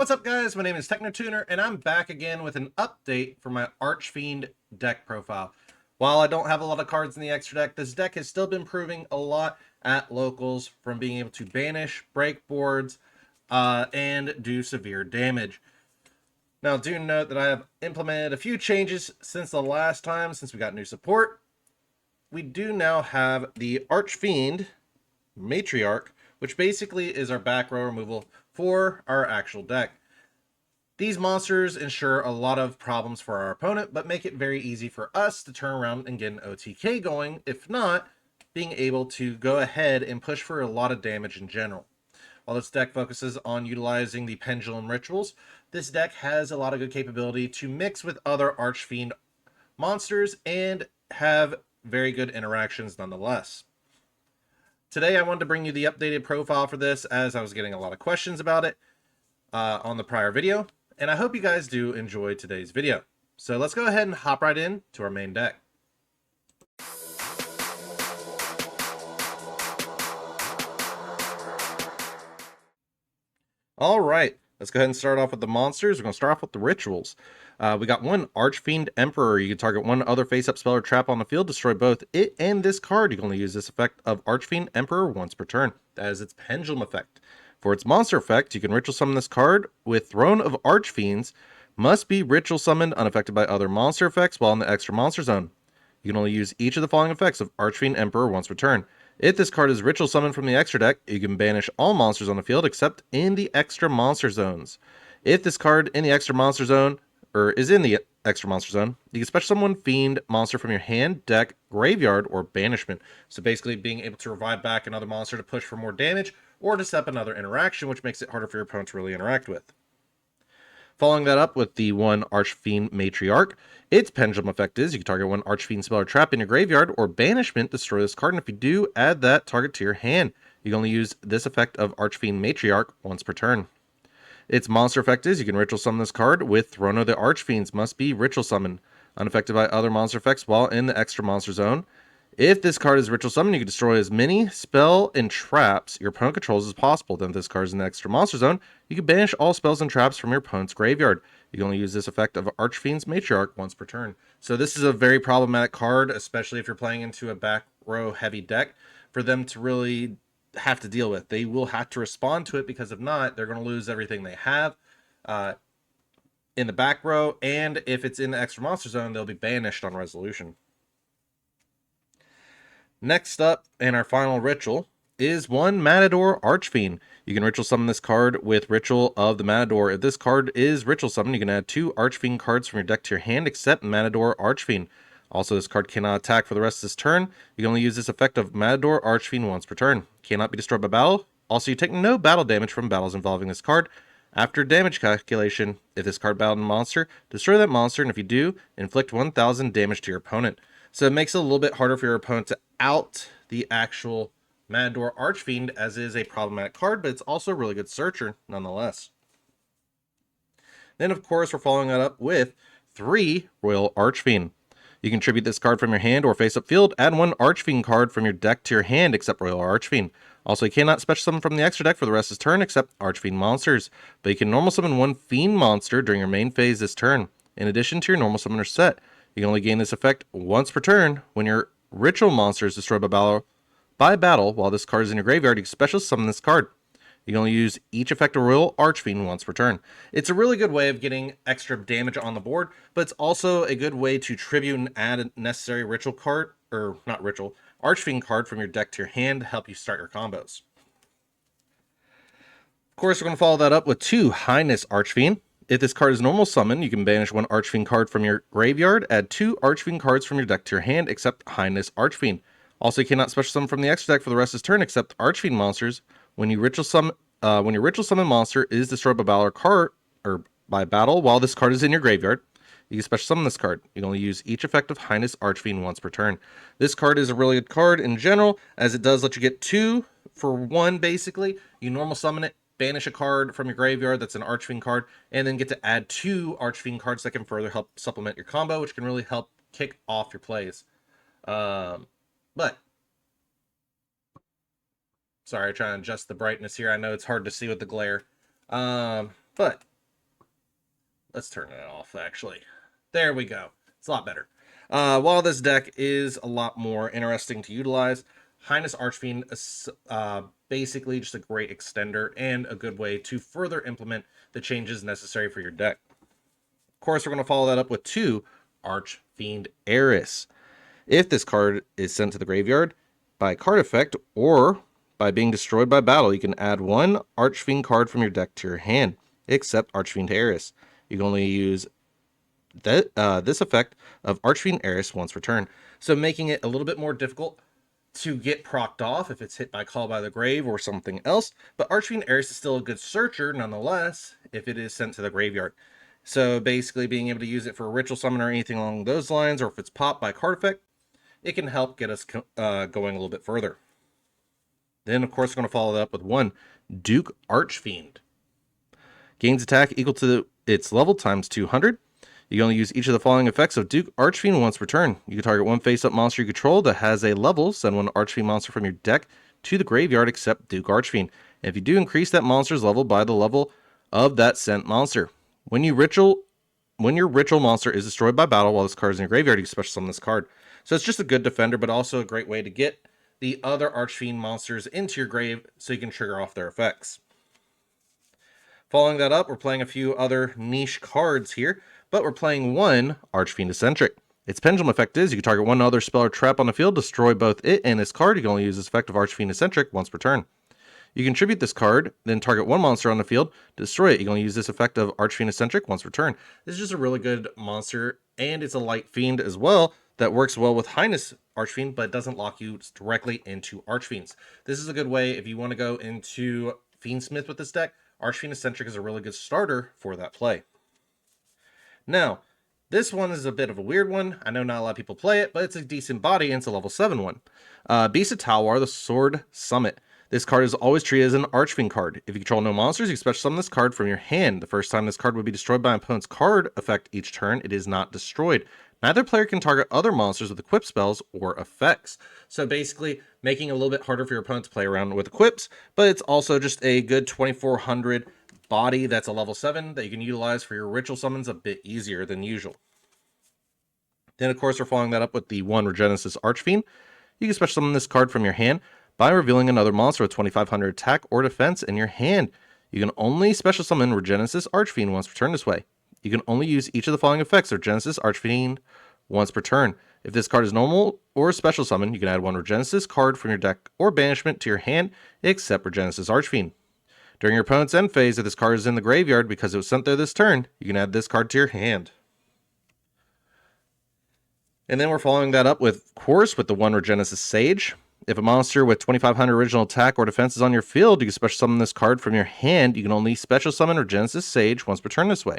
What's up, guys? My name is TechnoTuner, and I'm back again with an update for my Archfiend deck profile. While I don't have a lot of cards in the extra deck, this deck has still been proving a lot at locals, from being able to banish, break boards, and do severe damage. Now, do note that I have implemented a few changes since the last time, since we got new support. We do now have the Archfiend Matriarch, which basically is our back row removal for our actual deck. These monsters ensure a lot of problems for our opponent, but make it very easy for us to turn around and get an OTK going, if not being able to go ahead and push for a lot of damage in general. While this deck focuses on utilizing the pendulum rituals, this deck has a lot of good capability to mix with other Archfiend monsters and have very good interactions nonetheless. Today I wanted to bring you the updated profile for this, as I was getting a lot of questions about it on the prior video, and I hope you guys do enjoy today's video. So let's go ahead and hop right in to our main deck. All right, let's go ahead and start off with the monsters. We're going to start off with the rituals. We got one Archfiend Emperor. You can target one other face-up spell or trap on the field, destroy both it and this card. You can only use this effect of Archfiend Emperor once per turn. That is its pendulum effect. For its monster effect, you can ritual summon this card with Throne of Archfiends. Must be ritual summoned unaffected by other monster effects while in the extra monster zone. You can only use each of the following effects of Archfiend Emperor once per turn. If this card is ritual summoned from the extra deck, you can banish all monsters on the field except in the extra monster zones. If this card in the extra monster zone, or is in the extra monster zone, you can special summon fiend monster from your hand, deck, graveyard, or banishment. So basically being able to revive back another monster to push for more damage, or to set up another interaction, which makes it harder for your opponent to really interact with. Following that up with the one Archfiend Matriarch, its pendulum effect is you can target one Archfiend spell or trap in your graveyard, or banishment, destroy this card, and if you do, add that target to your hand. You can only use this effect of Archfiend Matriarch once per turn. Its monster effect is you can ritual summon this card with Throne of the Archfiends. Must be ritual summoned, unaffected by other monster effects while in the extra monster zone. If this card is ritual summoned, you can destroy as many spell and traps your opponent controls as possible. Then if this card is in the extra monster zone, you can banish all spells and traps from your opponent's graveyard. You can only use this effect of Archfiend's Matriarch once per turn. So this is a very problematic card, especially if you're playing into a back row heavy deck, for them to really have to deal with. They will have to respond to it, because if not, they're going to lose everything they have in the back row, and if it's in the extra monster zone, they'll be banished on resolution. Next up, in our final ritual, is one Matador Archfiend. You can ritual summon this card with Ritual of the Matador. If this card is ritual summoned, you can add 2 Archfiend cards from your deck to your hand, except Matador Archfiend. Also, this card cannot attack for the rest of this turn. You can only use this effect of Matador Archfiend once per turn. Cannot be destroyed by battle. Also, you take no battle damage from battles involving this card. After damage calculation, if this card battled a monster, destroy that monster, and if you do, inflict 1,000 damage to your opponent. So it makes it a little bit harder for your opponent to out the actual Matador Archfiend, as it is a problematic card, but it's also a really good searcher nonetheless. Then, of course, we're following that up with 3 Royal Archfiend. You can tribute this card from your hand or face-up field. Add 1 Archfiend card from your deck to your hand, except Royal Archfiend. Also, you cannot special summon from the extra deck for the rest of this turn, except Archfiend monsters. But you can normal summon 1 Fiend monster during your main phase this turn, in addition to your normal summoner set. You can only gain this effect once per turn. When your ritual monster is destroyed by battle while this card is in your graveyard, you can special summon this card. You can only use each effect of Royal Archfiend once per turn. It's a really good way of getting extra damage on the board, but it's also a good way to tribute and add a necessary ritual card, or not ritual, Archfiend card from your deck to your hand to help you start your combos. Of course, we're going to follow that up with 2 Highness Archfiend. If this card is normal summon, you can banish 1 Archfiend card from your graveyard, add 2 Archfiend cards from your deck to your hand, except Highness Archfiend. Also, you cannot special summon from the extra deck for the rest of this turn, except Archfiend monsters. When your ritual summon monster is destroyed by battle while this card is in your graveyard, you can special summon this card. You can only use each effect of Highness Archfiend once per turn. This card is a really good card in general, as it does let you get 2 for 1, basically. You normal summon it, banish a card from your graveyard that's an Archfiend card, and then get to add 2 Archfiend cards that can further help supplement your combo, which can really help kick off your plays. But sorry, trying to adjust the brightness here. I know it's hard to see with the glare. But Let's turn it off, actually. There we go. It's a lot better. While this deck is a lot more interesting to utilize, Highness Archfiend is basically just a great extender and a good way to further implement the changes necessary for your deck. Of course, we're going to follow that up with 2 Archfiend Heiress. If this card is sent to the graveyard by card effect or by being destroyed by battle, you can add 1 Archfiend card from your deck to your hand, except Archfiend Heiress. You can only use this effect of Archfiend Heiress once per turn, so making it a little bit more difficult to get procced off if it's hit by Call by the Grave or something else, but Archfiend Heiress is still a good searcher nonetheless if it is sent to the graveyard. So basically being able to use it for a ritual summon or anything along those lines, or if it's popped by card effect, it can help get us going a little bit further. Then, of course, we're going to follow that up with 1 Duke Archfiend. Gains attack equal to its level times 200. You can only use each of the following effects of Duke Archfiend once per turn. You can target 1 face-up monster you control that has a level, send 1 Archfiend monster from your deck to the graveyard except Duke Archfiend. And if you do, increase that monster's level by the level of that sent monster. When your ritual monster is destroyed by battle while this card is in your graveyard, you can special summon this card. So it's just a good defender, but also a great way to get the other Archfiend monsters into your grave so you can trigger off their effects. Following that up, we're playing a few other niche cards here, but we're playing 1 Archfiend Eccentric. Its pendulum effect is you can target 1 other spell or trap on the field, destroy both it and this card. You can only use this effect of Archfiend Eccentric once per turn. You contribute this card, then target 1 monster on the field, destroy it. You can only use this effect of Archfiend Eccentric once per turn. This is just a really good monster, and it's a light fiend as well that works well with Highness Archfiend, but doesn't lock you directly into Archfiends. This is a good way if you want to go into Fiendsmith with this deck. Archfiend Eccentric is a really good starter for that play. Now, this one is a bit of a weird one. I know not a lot of people play it, but it's a decent body and it's a level 7 one. Beast of Talwar, the Sword Summit. This card is always treated as an Archfiend card. If you control no monsters, you special summon this card from your hand. The first time this card would be destroyed by an opponent's card effect each turn, it is not destroyed. Neither player can target other monsters with equip spells or effects. So basically, making it a little bit harder for your opponent to play around with equips, but it's also just a good 2400 body that's a level 7 that you can utilize for your ritual summons a bit easier than usual. Then, of course, we're following that up with the 1 Regenesis Archfiend. You can special summon this card from your hand by revealing another monster with 2500 attack or defense in your hand. You can only special summon Regenesis Archfiend once per turn this way. You can only use each of the following effects of Regenesis Archfiend once per turn. If this card is normal or special summon, you can add 1 Regenesis card from your deck or banishment to your hand, except Regenesis Archfiend. During your opponent's end phase, if this card is in the graveyard because it was sent there this turn, you can add this card to your hand. And then we're following that up with, of course, with the 1 Regenesis Sage. If a monster with 2500 original attack or defense is on your field, you can special summon this card from your hand. You can only special summon Regenesis Sage once per turn this way.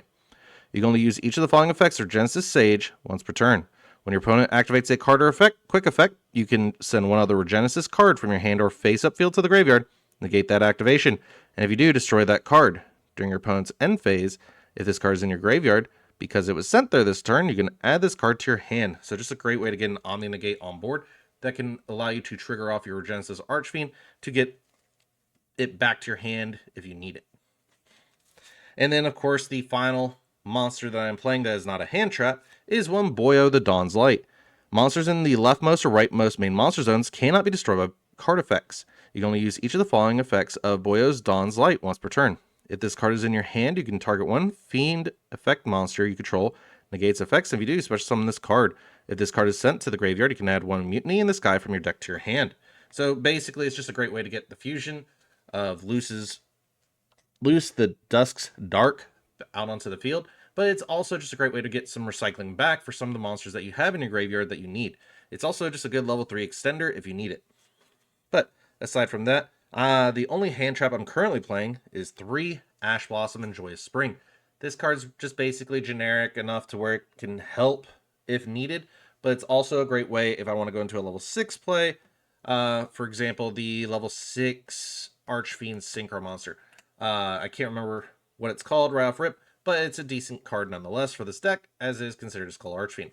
You can only use each of the following effects of Regenesis Sage once per turn. When your opponent activates a card or quick effect, you can send 1 other Regenesis card from your hand or face-up field to the graveyard, negate that activation, and if you do, destroy that card. During your opponent's end phase, if this card is in your graveyard, because it was sent there this turn, you can add this card to your hand. So just a great way to get an Omni-Negate on board that can allow you to trigger off your Regenesis Archfiend to get it back to your hand if you need it. And then, of course, the final monster that I'm playing that is not a hand trap is 1 Boyo the Dawn's Light. Monsters in the leftmost or rightmost main monster zones cannot be destroyed by card effects. You can only use each of the following effects of Boyo's Dawn's Light once per turn. If this card is in your hand, you can target 1 Fiend effect monster you control, negates effects. If you do, you special summon this card. If this card is sent to the graveyard, you can add 1 Mutiny in the Sky from your deck to your hand. So basically, it's just a great way to get the fusion of Loose the Dusk's Dark out onto the field, but it's also just a great way to get some recycling back for some of the monsters that you have in your graveyard that you need. It's also just a good level 3 extender if you need it. But aside from that, the only hand trap I'm currently playing is 3 Ash Blossom and Joyous Spring. This card's just basically generic enough to where it can help if needed, but it's also a great way if I want to go into a level 6 play. For example, the level 6 Archfiend Synchro monster. I can't remember what it's called right off rip, but it's a decent card nonetheless for this deck, as it is considered a Skull Archfiend.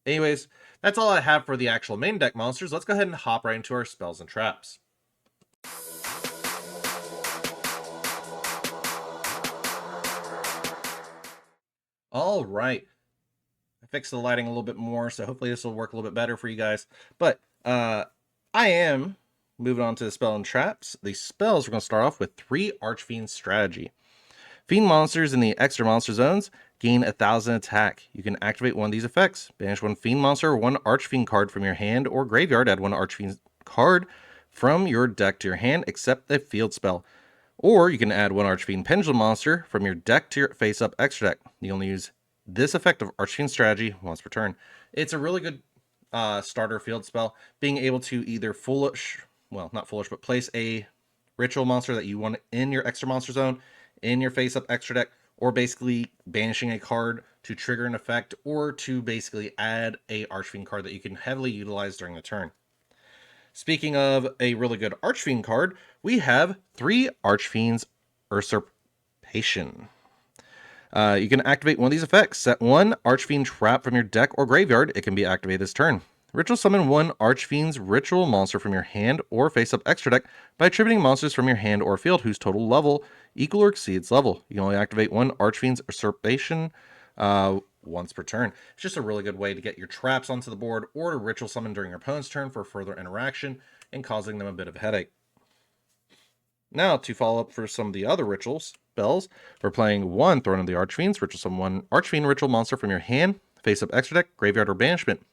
Anyways, that's all I have for the actual main deck monsters. Let's go ahead and hop right into our spells and traps. All right. I fixed the lighting a little bit more, so hopefully this will work a little bit better for you guys. But I am moving on to the spell and traps. The spells, we're going to start off with 3 Archfiend strategy. Fiend monsters in the extra monster zones gain 1,000 attack. You can activate one of these effects. Banish one Fiend monster or one Archfiend card from your hand or graveyard. Add one Archfiend card from your deck to your hand, except the field spell. Or you can add one Archfiend Pendulum monster from your deck to your face-up extra deck. You only use this effect of Archfiend strategy once per turn. It's a really good starter field spell. Being able to either not foolish, but place a ritual monster that you want in your extra monster zone, in your face-up extra deck, or basically banishing a card to trigger an effect, or to basically add a Archfiend card that you can heavily utilize during the turn. Speaking of a really good Archfiend card, we have 3 Archfiend's Usurpation. You can activate one of these effects. Set one Archfiend trap from your deck or graveyard. It can be activated this turn. Ritual summon one Archfiend's ritual monster from your hand or face-up extra deck by attributing monsters from your hand or field whose total level equal or exceeds level. You can only activate one Archfiend's Usurpation once per turn. It's just a really good way to get your traps onto the board or to ritual summon during your opponent's turn for further interaction and causing them a bit of a headache. Now, to follow up for some of the other rituals spells, we're playing 1 Throne of the Archfiends. Ritual summon 1 Archfiend ritual monster from your hand, face-up extra deck, graveyard, or banishment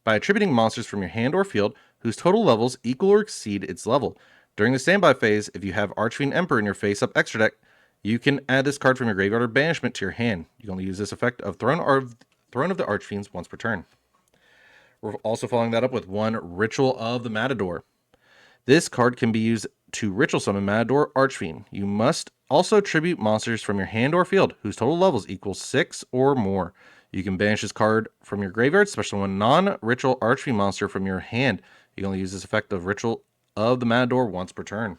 by attributing monsters from your hand or field whose total levels equal or exceed its level. During the standby phase, if you have Archfiend Emperor in your face-up extra deck, you can add this card from your graveyard or banishment to your hand. You can only use this effect of Throne of the Archfiends once per turn. We're also following that up with 1 Ritual of the Matador. This card can be used to ritual summon Matador Archfiend. You must also tribute monsters from your hand or field whose total levels equal 6 or more. You can banish this card from your graveyard, especially one non-ritual Archfiend monster from your hand. You can only use this effect of Ritual of the Matador once per turn.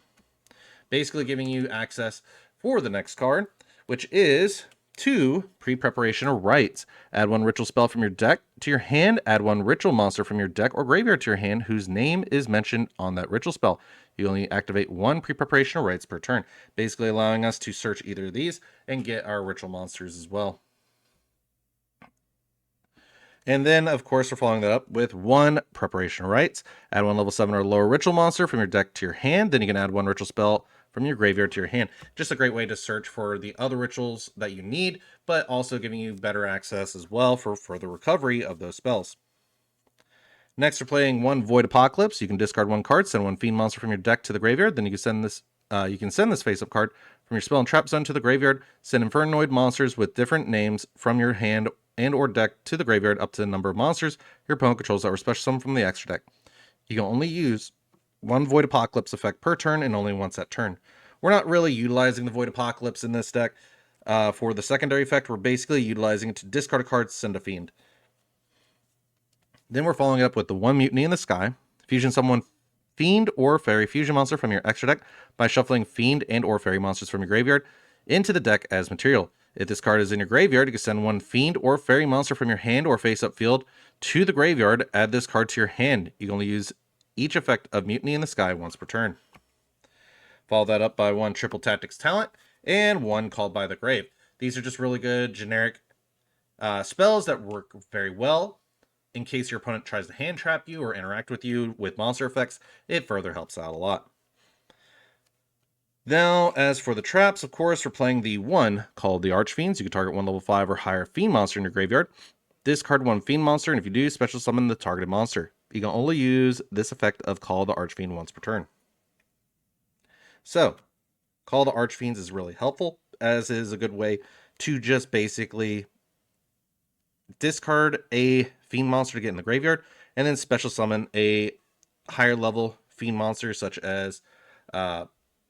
Basically giving you access for the next card, which is 2 Pre-Preparation Rites. Add 1 ritual spell from your deck to your hand. Add 1 ritual monster from your deck or graveyard to your hand whose name is mentioned on that ritual spell. You only activate 1 Pre-Preparation Rites per turn, basically allowing us to search either of these and get our ritual monsters as well. And then, of course, we're following that up with 1 Preparation Rites. Add 1 level 7 or lower ritual monster from your deck to your hand. Then you can add 1 ritual spell from your graveyard to your hand. Just a great way to search for the other rituals that you need, but also giving you better access as well for further recovery of those spells. Next, we're playing 1 Void Apocalypse. You can discard 1 card, send 1 Fiend monster from your deck to the graveyard. Then you can send this face-up card from your spell and trap zone to the graveyard. Send Infernoid monsters with different names from your hand and or deck to the graveyard up to the number of monsters your opponent controls that were special summoned from the extra deck. You can only use 1 Void Apocalypse effect per turn and only once that turn. We're not really utilizing the Void Apocalypse in this deck. For the secondary effect, we're basically utilizing it to discard a card, send a Fiend. Then we're following it up with the 1 Mutiny in the Sky. Fusion someone Fiend or Fairy Fusion monster from your extra deck by shuffling Fiend and or Fairy monsters from your graveyard into the deck as material. If this card is in your graveyard, you can send 1 Fiend or Fairy monster from your hand or face-up field to the graveyard. Add this card to your hand. You can only use each effect of Mutiny in the Sky once per turn. Follow that up by 1 Triple Tactics Talent and 1 Called by the Grave. These are just really good generic spells that work very well. In case your opponent tries to hand trap you or interact with you with monster effects, it further helps out a lot. Now, as for the traps, of course, we're playing the 1 called the Archfiends. You can target 1 level 5 or higher Fiend monster in your graveyard. Discard 1 Fiend monster, and if you do, special summon the targeted monster. You can only use this effect of Call the Archfiend once per turn. So, Call the Archfiends is really helpful, as is a good way to just basically discard a Fiend monster to get in the graveyard, and then special summon a higher level Fiend monster, such as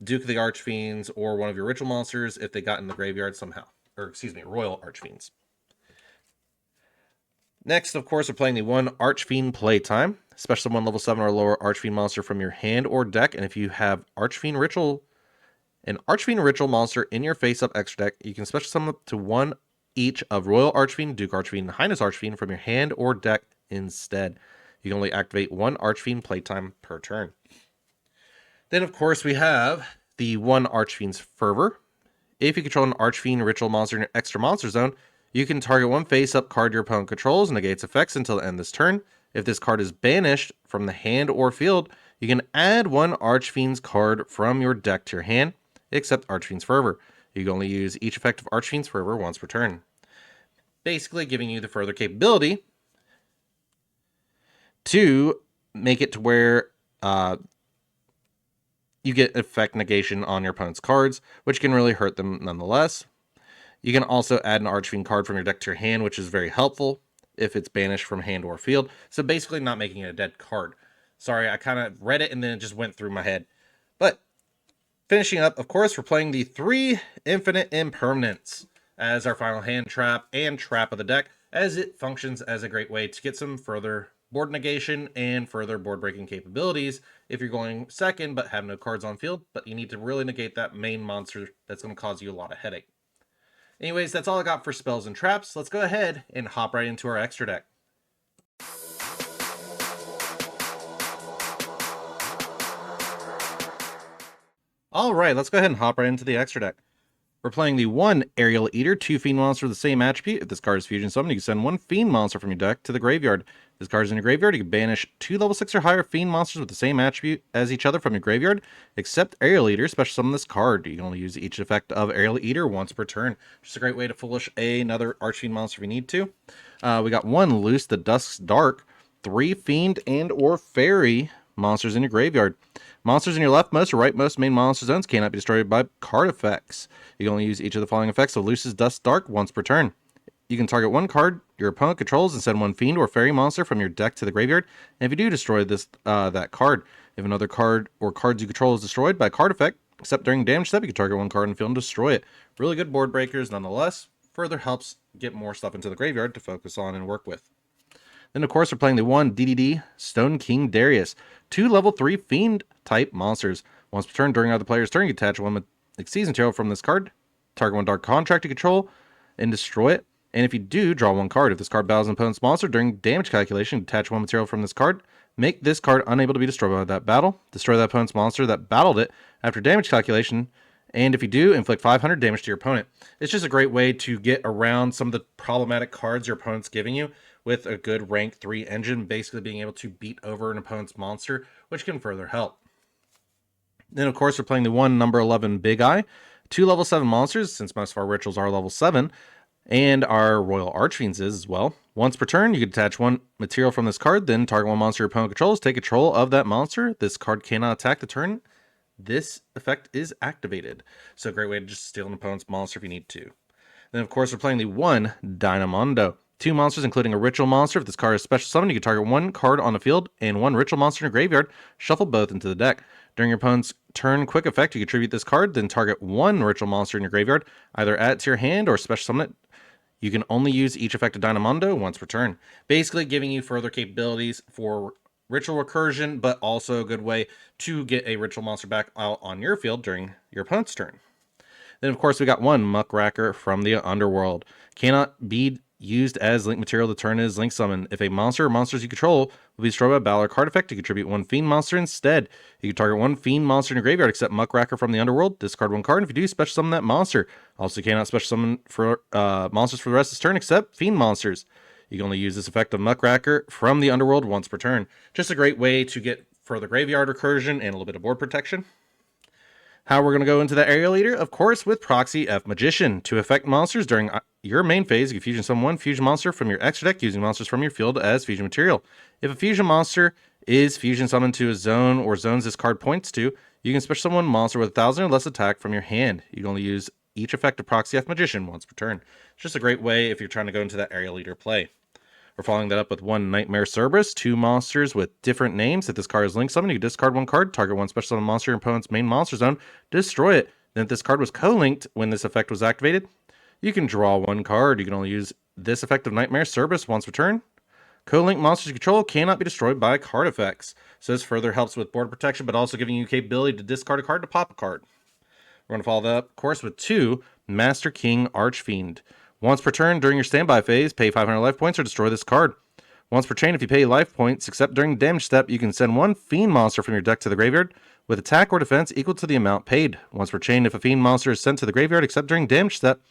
Duke of the Archfiends or one of your ritual monsters if they got in the graveyard somehow. Or, Royal Archfiends. Next, of course, we're playing the 1 Archfiend Playtime. Special 1 level 7 or lower Archfiend monster from your hand or deck, and if you have an Archfiend Ritual monster in your face-up extra deck, you can special summon up to 1 each of Royal Archfiend, Duke Archfiend, and Highness Archfiend from your hand or deck instead. You can only activate 1 Archfiend Playtime per turn. Then, of course, we have the 1 Archfiend's Fervor. If you control an Archfiend Ritual monster in your extra monster zone, You can target one face-up card your opponent controls and negates effects until the end of this turn. If this card is banished from the hand or field, you can add one Archfiend's card from your deck to your hand, except Archfiend's Fervor. You can only use each effect of Archfiend's Fervor once per turn. Basically giving you the further capability to make it to where you get effect negation on your opponent's cards, which can really hurt them nonetheless. You can also add an Archfiend card from your deck to your hand, which is very helpful if it's banished from hand or field. So basically not making it a dead card. Sorry, I kind of read it and then it just went through my head. But finishing up, of course, we're playing the 3 Infinite Impermanence as our final hand trap and trap of the deck, as it functions as a great way to get some further board negation and further board breaking capabilities if you're going second but have no cards on field, but you need to really negate that main monster that's going to cause you a lot of headache. Anyways, that's all I got for spells and traps. Let's go ahead and hop right into our extra deck. Alright, let's go ahead and hop right into the extra deck. We're playing the 1 Aerial Eater, 2 Fiend monster with the same attribute. If this card is fusion summoned, you can send 1 Fiend monster from your deck to the graveyard. If this card is in your graveyard, you can banish 2 level 6 or higher Fiend monsters with the same attribute as each other from your graveyard, except Aerial Eater, special summon this card. You can only use each effect of Aerial Eater once per turn. Just a great way to foolish another Archfiend monster if you need to. We got 1 Loose the Dusk's Dark, 3 Fiend and or Fairy monsters in your graveyard. Monsters in your leftmost or rightmost main monster zones cannot be destroyed by card effects. You can only use each of the following effects of Loose's Dusk Dark once per turn. You can target 1 card your opponent controls and send 1 Fiend or Fairy monster from your deck to the graveyard. And if you do destroy that card, if another card or cards you control is destroyed by card effect, except during damage step, you can target 1 card in the field and destroy it. Really good board breakers nonetheless. Further helps get more stuff into the graveyard to focus on and work with. Then, of course, we're playing the 1 DDD Stone King Darius. 2 level 3 Fiend-type monsters. Once per turn during other player's turn, you can attach 1 Exceeds material from this card, target 1 Dark Contract you control, and destroy it. And if you do, draw 1 card. If this card battles an opponent's monster during damage calculation, attach 1 material from this card. Make this card unable to be destroyed by that battle. Destroy that opponent's monster that battled it after damage calculation. And if you do, inflict 500 damage to your opponent. It's just a great way to get around some of the problematic cards your opponent's giving you with a good rank 3 engine, basically being able to beat over an opponent's monster, which can further help. Then, of course, we're playing the 1 number 11 Big Eye. 2 level 7 monsters, since most of our rituals are level 7, and our Royal Archfiends is as well. Once per turn, you can attach 1 material from this card, then target 1 monster your opponent controls, take control of that monster. This card cannot attack the turn this effect is activated. So a great way to just steal an opponent's monster if you need to. Then, of course, we're playing the 1 Dynamondo. 2 monsters, including a ritual monster. If this card is special summoned, you can target 1 card on the field and 1 ritual monster in your graveyard. Shuffle both into the deck. During your opponent's turn quick effect, you contribute this card, then target 1 ritual monster in your graveyard. Either add it to your hand or special summon it. You can only use each effect of Dynamondo once per turn. Basically giving you further capabilities for ritual recursion, but also a good way to get a ritual monster back out on your field during your opponent's turn. Then, of course, we got 1 Muckracker from the Underworld. Cannot be used as link material the turn is link summon. If a monster or monsters you control will be destroyed by a battle or card effect, you contribute 1 Fiend monster instead. You can target 1 Fiend monster in your graveyard except Muckracker from the Underworld. Discard 1 card. If you do, special summon that monster. Also, cannot special summon for monsters for the rest of this turn except Fiend monsters. You can only use this effect of Muckracker from the Underworld once per turn. Just a great way to get further graveyard recursion and a little bit of board protection. How we're going to go into the Aerial Eater? Of course, with Proxy F Magician. To affect monsters during your main phase, you can fusion summon 1 fusion monster from your extra deck using monsters from your field as fusion material. If a fusion monster is fusion summoned to a zone or zones this card points to, you can special summon 1 monster with 1,000 or less attack from your hand. You can only use each effect of Proxy F Magician once per turn. It's just a great way if you're trying to go into that Aerial Eater play. We're following that up with 1 Nightmare Cerberus, 2 monsters with different names. If this card is link summoned, you discard 1 card, target 1 special summon monster in your opponent's main monster zone, destroy it. Then if this card was co-linked when this effect was activated, you can draw 1 card. You can only use this effect of Nightmare Cerberus once per turn. Co-linked monsters you control cannot be destroyed by card effects. So this further helps with board protection, but also giving you the capability to discard a card to pop a card. We're going to follow that up, of course, with 2 Master King Archfiend. Once per turn during your standby phase, pay 500 life points or destroy this card. Once per chain, if you pay life points, except during the damage step, you can send 1 Fiend monster from your deck to the graveyard with attack or defense equal to the amount paid. Once per chain, if a Fiend monster is sent to the graveyard, except during damage step,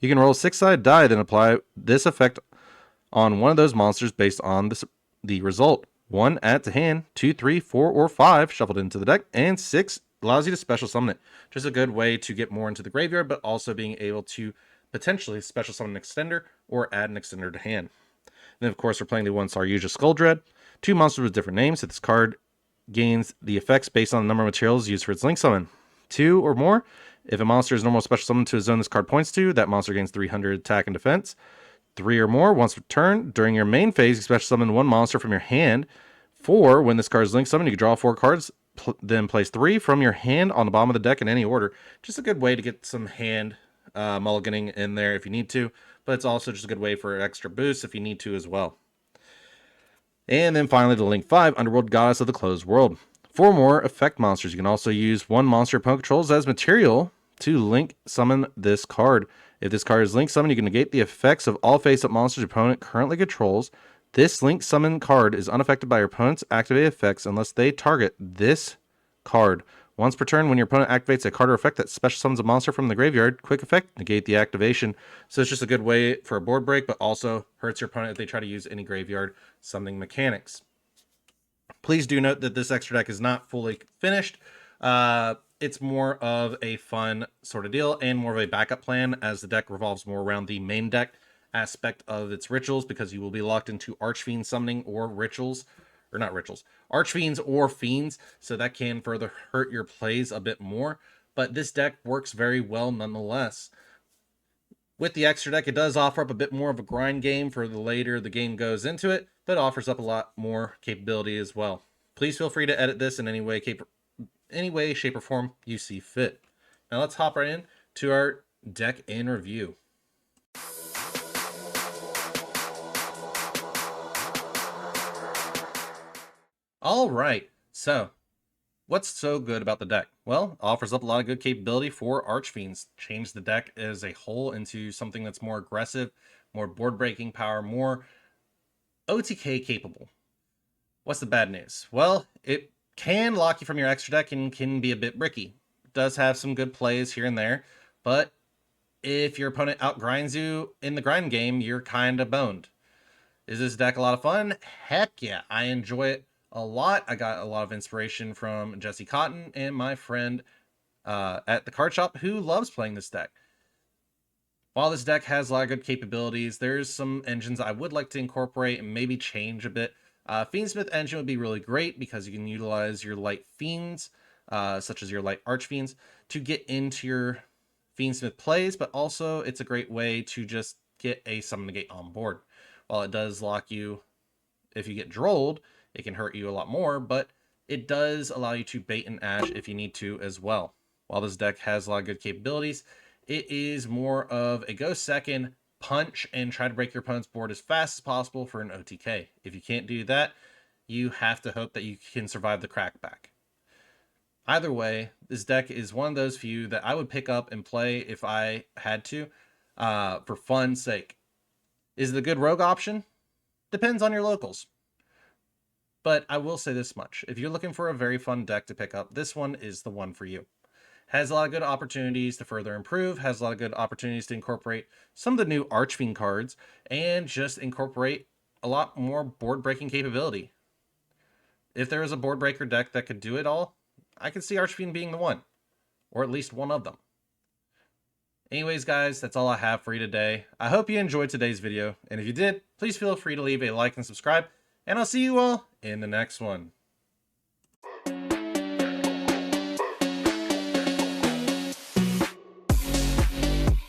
You can roll a 6-sided die, then apply this effect on one of those monsters based on the result. 1, add to hand. 2, 3, 4, or 5 shuffled into the deck, and 6 allows you to special summon it. Just a good way to get more into the graveyard, but also being able to potentially special summon an extender or add an extender to hand. And then, of course, we're playing the 1 Saryuja Skuldread. 2 monsters with different names. So this card gains the effects based on the number of materials used for its link summon. 2 or more. If a monster is normal special summon to a zone this card points to, that monster gains 300 attack and defense. 3 or more. Once per turn, during your main phase, you special summon 1 monster from your hand. 4, when this card is link summoned, you can draw 4 cards, then place 3 from your hand on the bottom of the deck in any order. Just a good way to get some hand mulliganing in there if you need to, but it's also just a good way for extra boost if you need to as well. And then finally, the Link 5, Underworld Goddess of the Closed World. 4 more effect monsters. You can also use 1 monster opponent controls as material to link summon this card. If this card is link summoned, you can negate the effects of all face-up monsters your opponent currently controls. This link summon card is unaffected by your opponent's activated effects unless they target this card. Once per turn, when your opponent activates a card or effect that special summons a monster from the graveyard, quick effect, negate the activation. So it's just a good way for a board break, but also hurts your opponent if they try to use any graveyard summoning mechanics. Please do note that this extra deck is not fully finished. It's more of a fun sort of deal and more of a backup plan as the deck revolves more around the main deck aspect of its rituals, because you will be locked into Archfiend summoning or rituals, or not rituals, Archfiends or fiends, so that can further hurt your plays a bit more, but this deck works very well nonetheless. With the extra deck, it does offer up a bit more of a grind game for the later the game goes into it, but offers up a lot more capability as well. Please feel free to edit this in any way, shape, or form you see fit. Now let's hop right in to our deck in review. All right, so what's so good about the deck? Well, it offers up a lot of good capability for Archfiends. Change the deck as a whole into something that's more aggressive, more board breaking power, more OTK capable. What's the bad news? Well, it can lock you from your extra deck and can be a bit bricky. It does have some good plays here and there, but if your opponent outgrinds you in the grind game, you're kind of boned. Is this deck a lot of fun? Heck yeah, I enjoy it a lot. I got a lot of inspiration from Jesse Cotton and my friend at the card shop who loves playing this deck. While this deck has a lot of good capabilities, there's some engines I would like to incorporate and maybe change a bit. Fiendsmith engine would be really great because you can utilize your light fiends, such as your light archfiends, to get into your Fiendsmith plays, but also it's a great way to just get a summon negate on board. While it does lock you, if you get drolled, it can hurt you a lot more, but it does allow you to bait and ash if you need to as well. While this deck has a lot of good capabilities, it is more of a go second, punch, and try to break your opponent's board as fast as possible for an OTK. If you can't do that, you have to hope that you can survive the crackback. Either way, this deck is one of those few that I would pick up and play if I had to, for fun's sake. Is it a good rogue option? Depends on your locals. But I will say this much. If you're looking for a very fun deck to pick up, this one is the one for you. Has a lot of good opportunities to further improve, has a lot of good opportunities to incorporate some of the new Archfiend cards, and just incorporate a lot more board-breaking capability. If there is a board breaker deck that could do it all, I could see Archfiend being the one, or at least one of them. Anyways, guys, that's all I have for you today. I hope you enjoyed today's video, and if you did, please feel free to leave a like and subscribe, and I'll see you all in the next one.